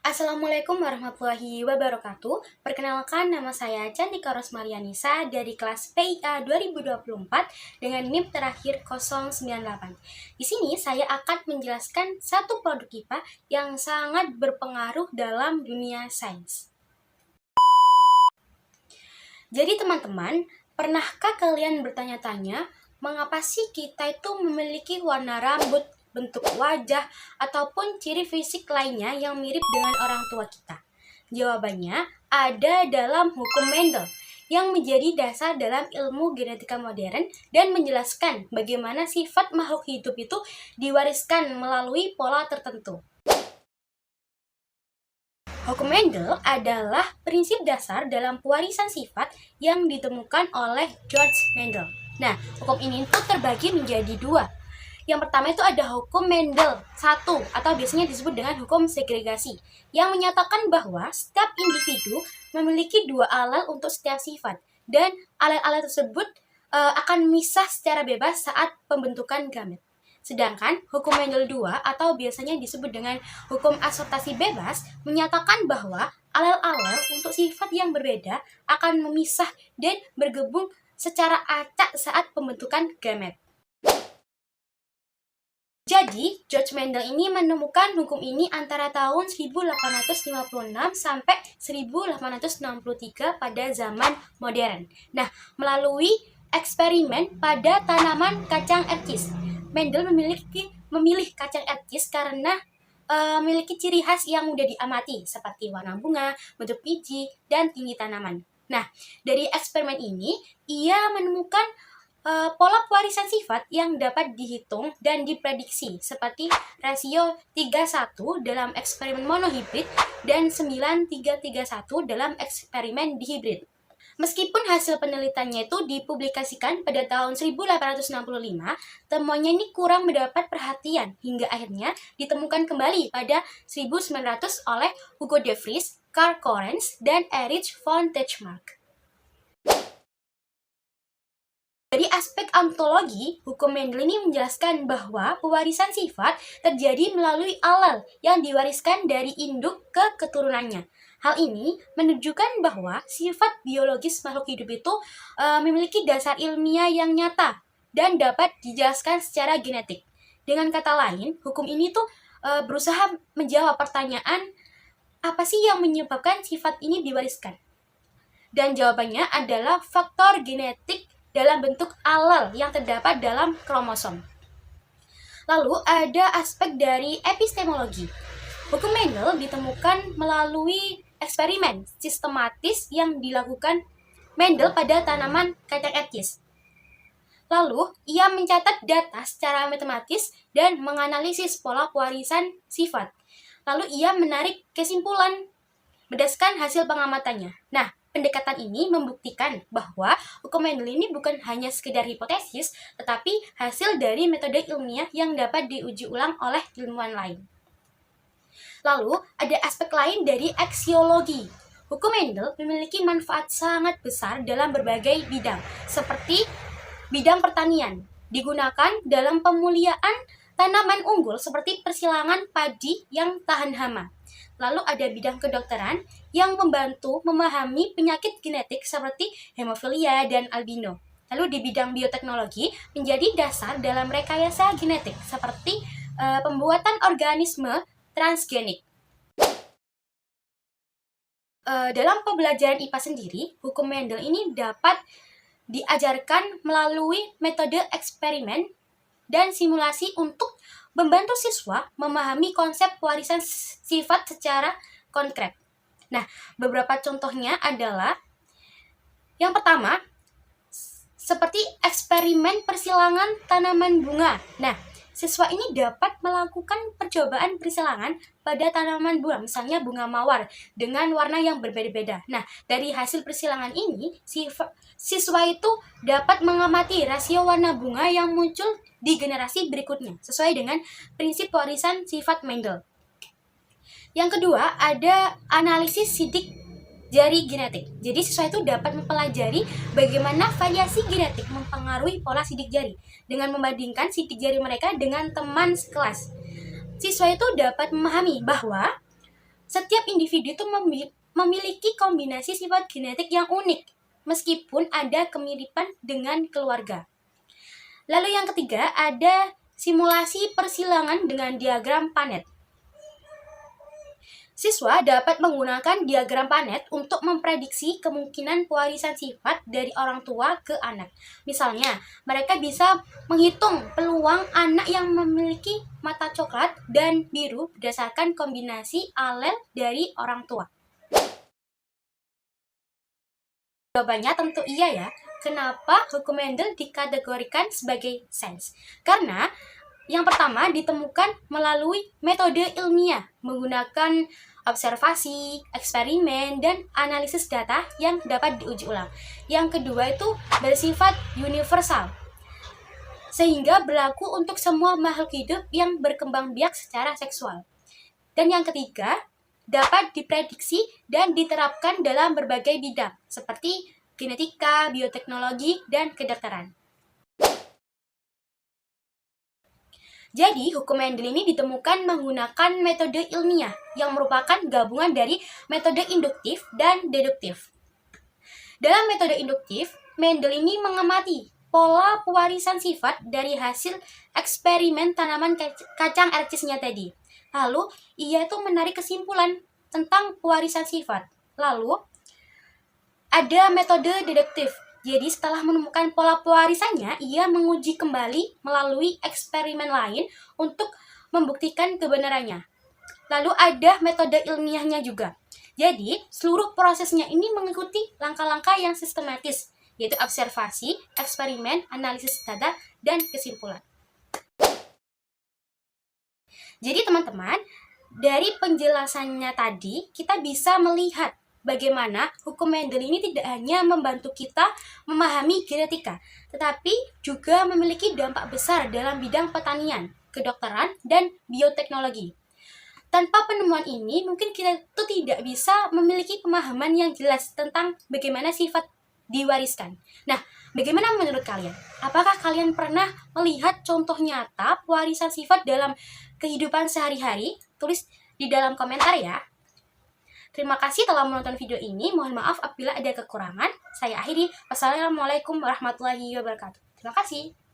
Assalamualaikum warahmatullahi wabarakatuh. Perkenalkan, nama saya Cantika Rosmarianisa dari kelas PIA 2024 dengan NIM terakhir 098. Di sini saya akan menjelaskan satu produk IPA yang sangat berpengaruh dalam dunia sains. Jadi teman-teman, pernahkah kalian bertanya-tanya, mengapa sih kita itu memiliki warna rambut, bentuk wajah, ataupun ciri fisik lainnya yang mirip dengan orang tua kita? Jawabannya ada dalam hukum Mendel yang menjadi dasar dalam ilmu genetika modern dan menjelaskan bagaimana sifat makhluk hidup itu diwariskan melalui pola tertentu. Hukum Mendel adalah prinsip dasar dalam pewarisan sifat yang ditemukan oleh George Mendel. Nah, hukum ini tuh terbagi menjadi dua. Yang pertama itu ada hukum Mendel 1 atau biasanya disebut dengan hukum segregasi yang menyatakan bahwa setiap individu memiliki dua alel untuk setiap sifat dan alel-alel tersebut akan misah secara bebas saat pembentukan gamet. Sedangkan hukum Mendel 2 atau biasanya disebut dengan hukum asortasi bebas menyatakan bahwa alel-alel untuk sifat yang berbeda akan memisah dan bergabung secara acak saat pembentukan gamet. Jadi, George Mendel ini menemukan hukum ini antara tahun 1856 sampai 1863 pada zaman modern. Nah, melalui eksperimen pada tanaman kacang erkis, Mendel memilih kacang erkis karena memiliki ciri khas yang mudah diamati, seperti warna bunga, bentuk biji, dan tinggi tanaman. Nah, dari eksperimen ini, ia menemukan pola pewarisan sifat yang dapat dihitung dan diprediksi seperti rasio 3:1 dalam eksperimen monohibrid dan 9:3:1 dalam eksperimen dihibrid. Meskipun hasil penelitiannya itu dipublikasikan pada tahun 1865, temuannya ini kurang mendapat perhatian hingga akhirnya ditemukan kembali pada 1900 oleh Hugo de Vries, Karl Correns, dan Erich von Techtmark. Dari aspek ontologi, hukum Mendel ini menjelaskan bahwa pewarisan sifat terjadi melalui alel yang diwariskan dari induk ke keturunannya. Hal ini menunjukkan bahwa sifat biologis makhluk hidup itu memiliki dasar ilmiah yang nyata dan dapat dijelaskan secara genetik. Dengan kata lain, hukum ini tuh berusaha menjawab pertanyaan, apa sih yang menyebabkan sifat ini diwariskan? Dan jawabannya adalah faktor genetik dalam bentuk alel yang terdapat dalam kromosom. Lalu ada aspek dari epistemologi. Hukum Mendel ditemukan melalui eksperimen sistematis yang dilakukan Mendel pada tanaman kacang erkis. Lalu, ia mencatat data secara matematis dan menganalisis pola pewarisan sifat. Lalu ia menarik kesimpulan berdasarkan hasil pengamatannya. Nah, pendekatan ini membuktikan bahwa hukum Mendel ini bukan hanya sekedar hipotesis, tetapi hasil dari metode ilmiah yang dapat diuji ulang oleh ilmuwan lain. Lalu, ada aspek lain dari aksiologi. Hukum Mendel memiliki manfaat sangat besar dalam berbagai bidang, seperti bidang pertanian, digunakan dalam pemuliaan tanaman unggul seperti persilangan padi yang tahan hama. Lalu ada bidang kedokteran yang membantu memahami penyakit genetik seperti hemofilia dan albino. Lalu di bidang bioteknologi menjadi dasar dalam rekayasa genetik seperti pembuatan organisme transgenik. Dalam pembelajaran IPA sendiri, hukum Mendel ini dapat diajarkan melalui metode eksperimen dan simulasi untuk membantu siswa memahami konsep pewarisan sifat secara konkret. Nah, beberapa contohnya adalah yang pertama, seperti eksperimen persilangan tanaman bunga. Nah, siswa ini dapat melakukan percobaan persilangan pada tanaman bunga, misalnya bunga mawar, dengan warna yang berbeda-beda. Nah, dari hasil persilangan ini, siswa itu dapat mengamati rasio warna bunga yang muncul di generasi berikutnya, sesuai dengan prinsip pewarisan sifat Mendel. Yang kedua, ada analisis sidik jari genetik. Jadi siswa itu dapat mempelajari bagaimana variasi genetik mempengaruhi pola sidik jari dengan membandingkan sidik jari mereka dengan teman sekelas. Siswa itu dapat memahami bahwa Setiap individu itu memiliki kombinasi sifat genetik yang unik, meskipun ada kemiripan dengan keluarga. Lalu yang ketiga, ada simulasi persilangan dengan diagram Panet. Siswa dapat menggunakan diagram Panet untuk memprediksi kemungkinan pewarisan sifat dari orang tua ke anak. Misalnya, mereka bisa menghitung peluang anak yang memiliki mata coklat dan biru berdasarkan kombinasi alel dari orang tua. Jawabannya tentu iya ya. Kenapa hukum Mendel dikategorikan sebagai sains? Karena yang pertama ditemukan melalui metode ilmiah menggunakan observasi, eksperimen, dan analisis data yang dapat diuji ulang. Yang kedua itu bersifat universal, sehingga berlaku untuk semua makhluk hidup yang berkembang biak secara seksual. Dan yang ketiga, dapat diprediksi dan diterapkan dalam berbagai bidang, seperti genetika, bioteknologi, dan kedokteran. Jadi, hukum Mendel ini ditemukan menggunakan metode ilmiah yang merupakan gabungan dari metode induktif dan deduktif. Dalam metode induktif, Mendel ini mengamati pola pewarisan sifat dari hasil eksperimen tanaman kacang RCS-nya tadi. Lalu, ia itu menarik kesimpulan tentang pewarisan sifat. Lalu, ada metode deduktif. Jadi setelah menemukan pola pewarisannya, ia menguji kembali melalui eksperimen lain untuk membuktikan kebenarannya. Lalu ada metode ilmiahnya juga. Jadi seluruh prosesnya ini mengikuti langkah-langkah yang sistematis, yaitu observasi, eksperimen, analisis data, dan kesimpulan. Jadi teman-teman, dari penjelasannya tadi, kita bisa melihat bagaimana hukum Mendel ini tidak hanya membantu kita memahami genetika, tetapi juga memiliki dampak besar dalam bidang pertanian, kedokteran, dan bioteknologi. Tanpa penemuan ini, mungkin kita itu tidak bisa memiliki pemahaman yang jelas tentang bagaimana sifat diwariskan. Nah, bagaimana menurut kalian? Apakah kalian pernah melihat contoh nyata pewarisan sifat dalam kehidupan sehari-hari? Tulis di dalam komentar ya. Terima kasih telah menonton video ini. Mohon maaf apabila ada kekurangan. Saya akhiri. Wassalamualaikum warahmatullahi wabarakatuh. Terima kasih.